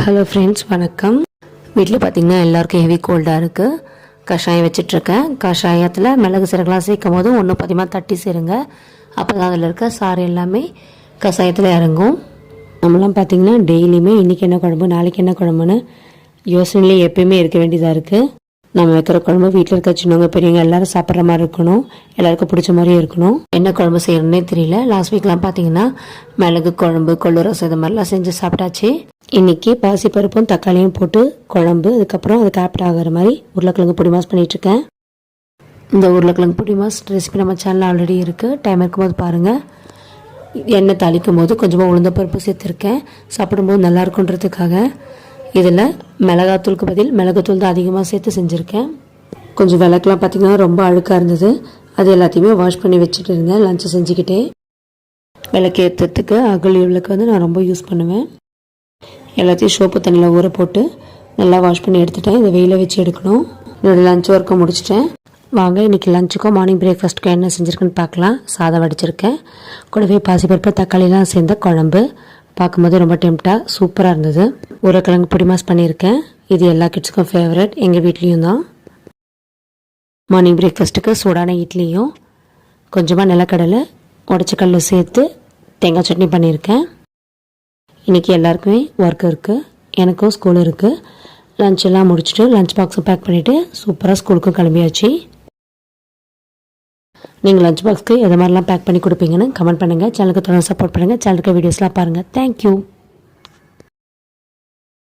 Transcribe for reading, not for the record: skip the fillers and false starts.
Hello friends, வணக்கம். வீட்டில் பார்த்திங்கன்னா எல்லாருக்கும் ஹெவி கோல்டாக இருக்குது. கஷாயம் வச்சிட்ருக்கேன். கஷாயத்தில் மிளகு சீரகலாம் சேர்க்கும் போது ஒன்று பதிகமாக தட்டி சேருங்க. அப்போ தான் அதில் இருக்க சாறு எல்லாமே கஷாயத்தில் இறங்கும். நம்மளாம் பார்த்திங்கன்னா டெய்லியுமே இன்றைக்கி என்ன குழம்பு நாளைக்கு என்ன குழம்புன்னு யோசனையிலே எப்பயுமே இருக்க வேண்டியதாக இருக்குது. நம்ம வைக்கிற குழம்பு வீட்டில் இருக்க சின்னவங்க பெரியவங்க எல்லோரும் சாப்பிட்ற மாதிரி இருக்கணும், எல்லாருக்கும் பிடிச்ச மாதிரியும் இருக்கணும். என்ன குழம்பு செய்யணுன்னே தெரியல. லாஸ்ட் வீக்லாம் பார்த்தீங்கன்னா மிளகு குழம்பு, கொள்ளு ரசம் இது மாதிரிலாம் செஞ்சு சாப்பிட்டாச்சு. இன்றைக்கி பாசிப்பருப்பும் தக்காளியும் போட்டு குழம்பு, அதுக்கப்புறம் அது கேப்ட் ஆகிற மாதிரி உருளைக்கிழங்கு பொடி மாஸ் பண்ணிகிட்ருக்கேன். இந்த உருளைக்கிழங்கு பொடி மாஸ் ரெசிபி நம்ம சேனலில் ஆல்ரெடி இருக்குது. டைம் இருக்கும்போது பாருங்கள். எண்ணெய் தாளிக்கும் போது கொஞ்சமாக உளுந்த பருப்பு சேர்த்துருக்கேன். சாப்பிடும்போது நல்லாயிருக்குன்றதுக்காக இதில் மிளகாத்தூளுக்கு பதில் மிளகுத்தூள் தான் அதிகமாக சேர்த்து செஞ்சுருக்கேன். கொஞ்சம் விளக்கெலாம் பார்த்திங்கன்னா ரொம்ப அழுக்காக இருந்தது. அது எல்லாத்தையுமே வாஷ் பண்ணி வச்சுட்டு இருந்தேன் லஞ்சு செஞ்சுக்கிட்டே. விளக்கு ஏற்றுறதுக்கு அகல் விளக்கு வந்து நான் ரொம்ப யூஸ் பண்ணுவேன். எல்லாத்தையும் சோப்பு தண்ணியில் ஊற போட்டு நல்லா வாஷ் பண்ணி எடுத்துட்டேன். இதை வெயில வச்சு எடுக்கணும். என்னோடய லஞ்ச் ஒர்க்கை முடிச்சிட்டேன். வாங்க இன்றைக்கி லஞ்சுக்கும் மார்னிங் பிரேக்ஃபாஸ்ட்டுக்கும் என்ன செஞ்சுருக்குன்னு பார்க்கலாம். சாதம் வடிச்சிருக்கேன். கூடவே பாசிப்பருப்பு தக்காளிலாம் சேர்ந்த குழம்பு. பார்க்கும்போது ரொம்ப டெம்ப்டாக சூப்பராக இருந்தது. உருளைக்கிழங்கு பொடி மாஸ் பண்ணியிருக்கேன். இது எல்லா கிட்ஸுக்கும் ஃபேவரட், எங்கள் வீட்லேயும் தான். மார்னிங் பிரேக்ஃபாஸ்ட்டுக்கு சூடான இட்லியும் கொஞ்சமாக நிலக்கடலை உடச்ச கல் சேர்த்து தேங்காய் சட்னி பண்ணியிருக்கேன். இன்றைக்கி எல்லாருக்குமே ஒர்க் இருக்குது, எனக்கும் ஸ்கூல் இருக்குது. லஞ்செல்லாம் முடிச்சுட்டு லஞ்ச் பாக்ஸும் பேக் பண்ணிவிட்டு சூப்பராக ஸ்கூலுக்கும் கிளம்பியாச்சு. நீங்கள் லஞ்ச் பாக்ஸ்க்கு எது மாதிரிலாம் பேக் பண்ணி கொடுப்பீங்கன்னு கமெண்ட் பண்ணுங்கள். சேனலுக்கு தொடர்ந்து சப்போர்ட் பண்ணுங்கள். சேனலுக்கு வீடியோஸ்லாம் பாருங்கள். தேங்க்யூ.